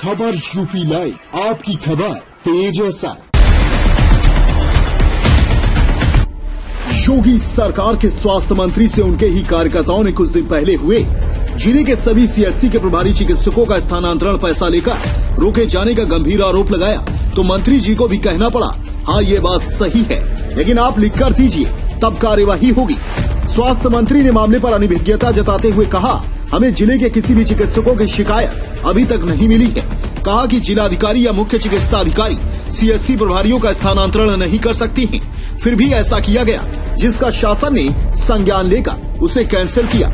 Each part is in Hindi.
खबर यूपी लाइव, आपकी खबर तेज असर। योगी सरकार के स्वास्थ्य मंत्री से उनके ही कार्यकर्ताओं ने कुछ दिन पहले हुए जिले के सभी सीएचसी के प्रभारी चिकित्सकों का स्थानांतरण पैसा लेकर रोके जाने का गंभीर आरोप लगाया, तो मंत्री जी को भी कहना पड़ा, हाँ ये बात सही है, लेकिन आप लिख कर दीजिए तब कार्यवाही होगी। स्वास्थ्य मंत्री ने मामले पर अनभिज्ञता जताते हुए कहा, हमें जिले के किसी भी चिकित्सकों की शिकायत अभी तक नहीं मिली है। कहा कि जिलाधिकारी या मुख्य चिकित्सा अधिकारी सीएचसी प्रभारियों का स्थानांतरण नहीं कर सकती हैं। फिर भी ऐसा किया गया, जिसका शासन ने संज्ञान लेकर उसे कैंसिल किया।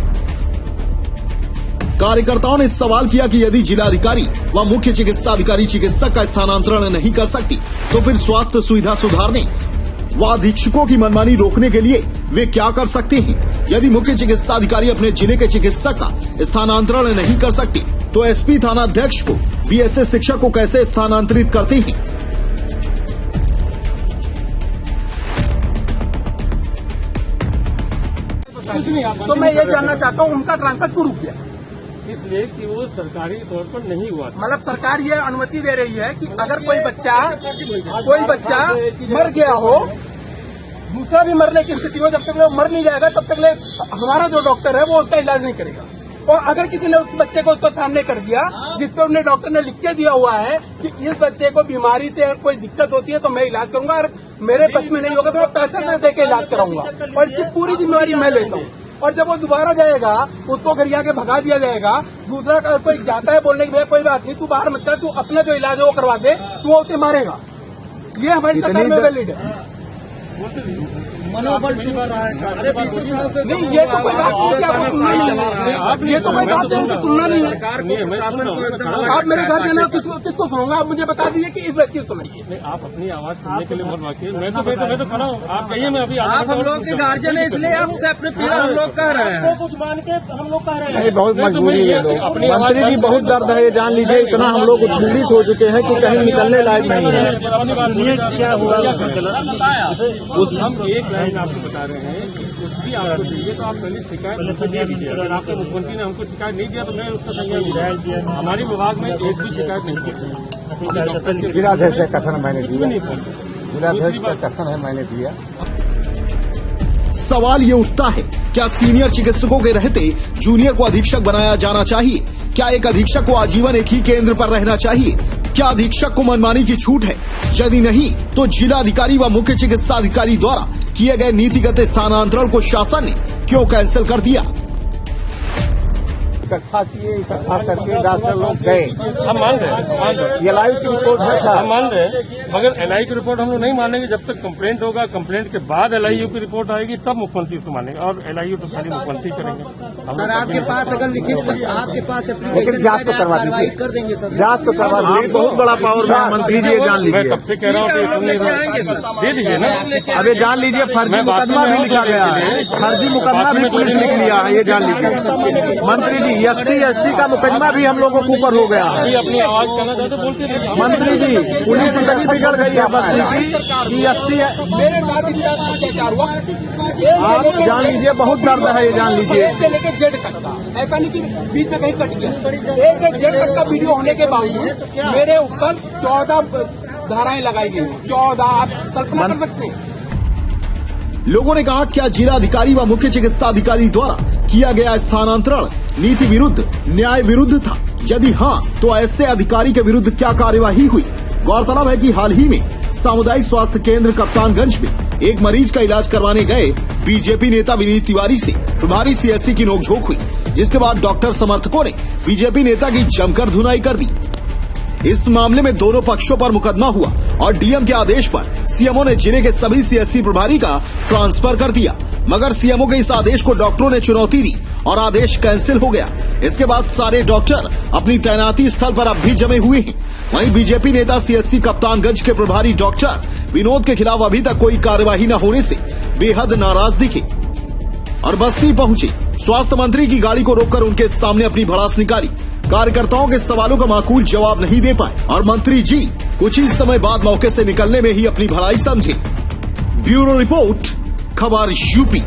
कार्यकर्ताओं ने सवाल किया कि यदि जिलाधिकारी व मुख्य चिकित्सा अधिकारी चिकित्सक का स्थानांतरण नहीं कर सकती, तो फिर स्वास्थ्य सुविधा सुधारने व अधीक्षकों की मनमानी रोकने के लिए वे क्या कर सकते हैं। यदि मुख्य चिकित्सा अधिकारी अपने जिले के चिकित्सक का स्थानांतरण नहीं कर सकते, तो एसपी थाना अध्यक्ष को बीएसए शिक्षक को कैसे स्थानांतरित करते हैं। तो मैं ये जानना चाहता हूँ, उनका ट्रांसफर क्यों रुक गया? इसलिए कि वो सरकारी तौर पर नहीं हुआ। मतलब सरकार ये अनुमति दे रही है कि अगर कोई बच्चा मर गया हो, दूसरा भी मरने की स्थिति हो, जब तक वो मर नहीं जाएगा तब तक हमारा जो डॉक्टर है वो उसका इलाज नहीं करेगा। और अगर किसी ने उस बच्चे को उसको सामने कर दिया, जिसपे उन्हें डॉक्टर ने लिख के दिया हुआ है कि इस बच्चे को बीमारी से कोई दिक्कत होती है तो मैं इलाज करूंगा, और मेरे बस में नहीं होगा तो मैं पैसे दे के इलाज कराऊंगा, और इसकी पूरी जिम्मेवारी मैं लेता हूँ। और जब वो दोबारा जाएगा, उसको घर आके भगा दिया जाएगा। दूसरा कोई जाता है बोलने की भैया कोई बात नहीं, तू बाहर मत कर, तू अपना जो इलाज है वो करवा दे, तू वो उसे मारेगा। ये हमारी सरकार में वैलिड है। मनोबल नहीं, ये तो कोई बात नहीं कि आपको सुनना नहीं है। ये तो कोई बात नहीं कि सुनना नहीं है। आप मेरे घर जाना, किसको सुनूंगा? आप मुझे बता दीजिए कि इस व्यक्ति को सुनाइए। आप अपनी आवाज सुनने के लिए बहुत वाकिफ। मैं तो खड़ा हूँ, आप कहिए। मैं अभी आप हम लोग के गार्जियन है, इसलिए आपसे अपने पीड़ा हम लोग कह रहे हैं। कुछ मान के हम लोग कह रहे हैं। बहुत मजबूरी है। मंत्री जी बहुत दर्द है, जान लीजिए। इतना हम लोग उत्पीड़ित हो चुके हैं कि कहीं निकलने लायक नहीं है। क्या हुआ हम एक लाइन आपको बता रहे हैं कि कुछ भी आपको चाहिए तो आप पहले शिकायत दे दीजिए। अगर आपके मुख्यमंत्री ने हमको शिकायत नहीं दिया तो मैं उसका संज्ञान दिया। हमारी विभाग में एक भी शिकायत नहीं की। जिलाध्यक्ष का कथन मैंने दिया, जिलाध्यक्ष का कथन है मैंने दिया। सवाल ये उठता है, क्या सीनियर चिकित्सकों के रहते जूनियर को अधीक्षक बनाया जाना चाहिए? क्या एक अधीक्षक को आजीवन एक ही केंद्र पर रहना चाहिए? क्या अधीक्षक को मनमानी की छूट है? यदि नहीं, तो जिलाधिकारी व मुख्य चिकित्सा अधिकारी द्वारा किए गए नीतिगत स्थानांतरण को शासन ने क्यों कैंसिल कर दिया? इकट्ठा किए, इकट्ठा करके डॉक्टर लोग गए। हम मान रहे हैं, एलआई की रिपोर्ट है सर। हम मान रहे हैं, मगर एलआई की रिपोर्ट हम लोग नहीं मानेंगे जब तक कंप्लेंट होगा। कंप्लेंट के बाद एलआईयू की रिपोर्ट आएगी तब मुख्यमंत्री उसको मानेंगे, और एलआईयू तो खाली मुख्यमंत्री करेंगे। सर आपके पास अगर लिखित आपके पास लेकिन जांच तो करवा दीजिए, कर देंगे सर। जांच तो करवा दीजिए। बहुत बड़ा पावर है मंत्री जी, जान मैं लीजिए। कब से कह रहा हूँ दे दीजिए ना। अबे जान लीजिए, फर्जी मुकदमा भी लिखा गया है। फर्जी मुकदमा भी पुलिस लिख लिया है, ये जान लीजिए। मंत्री जी, ST का मुकदमा भी हम लोगों को ऊपर हो गया है। अपनी आवाज करना चाहते बोलते रहिए। मंत्री जी, पुलिस इतनी बिगड़ गई है बस्ती की कि ST मेरे साथ अत्याचार हुआ। आप जान लीजिए, बहुत दर्द है, ये जान लीजिए। से लेके जेड तक का, ऐसा नहीं कि बीच में कहीं कट गया। एक जेड तक का वीडियो होने के बावजूद मेरे ऊपर 14 धाराएं लगाई गई। 14 आप कल्पना कर सकते हैं। लोगों ने कहा, क्या जिलाधिकारी व मुख्य चिकित्सा अधिकारी द्वारा किया गया स्थानांतरण नीति विरुद्ध, न्याय विरुद्ध था? यदि हाँ, तो ऐसे अधिकारी के विरुद्ध क्या कार्यवाही हुई? गौरतलब है कि हाल ही में सामुदायिक स्वास्थ्य केंद्र कप्तानगंज में एक मरीज का इलाज करवाने गए बीजेपी नेता विनीत तिवारी से प्रभारी सीएचसी की नोकझोंक हुई, जिसके बाद डॉक्टर समर्थकों ने बीजेपी नेता की जमकर धुनाई कर दी। इस मामले में दोनों पक्षों पर मुकदमा हुआ और डीएम के आदेश पर सीएमओ ने जिले के सभी सीएचसी प्रभारी का ट्रांसफर कर दिया, मगर सीएमओ के इस आदेश को डॉक्टरों ने चुनौती दी और आदेश कैंसिल हो गया। इसके बाद सारे डॉक्टर अपनी तैनाती स्थल पर अब भी जमे हुए हैं। वहीं बीजेपी नेता सीएचसी कप्तानगंज के प्रभारी डॉक्टर विनोद के खिलाफ अभी तक कोई कार्यवाही न होने से बेहद नाराज दिखे और बस्ती पहुंचे। स्वास्थ्य मंत्री की गाड़ी को रोककर उनके सामने अपनी भड़ास निकाली। कार्यकर्ताओं के सवालों का माकूल जवाब नहीं दे पाए और मंत्री जी कुछ ही समय बाद मौके से निकलने में ही अपनी भलाई समझे। ब्यूरो रिपोर्ट, खबर यूपी।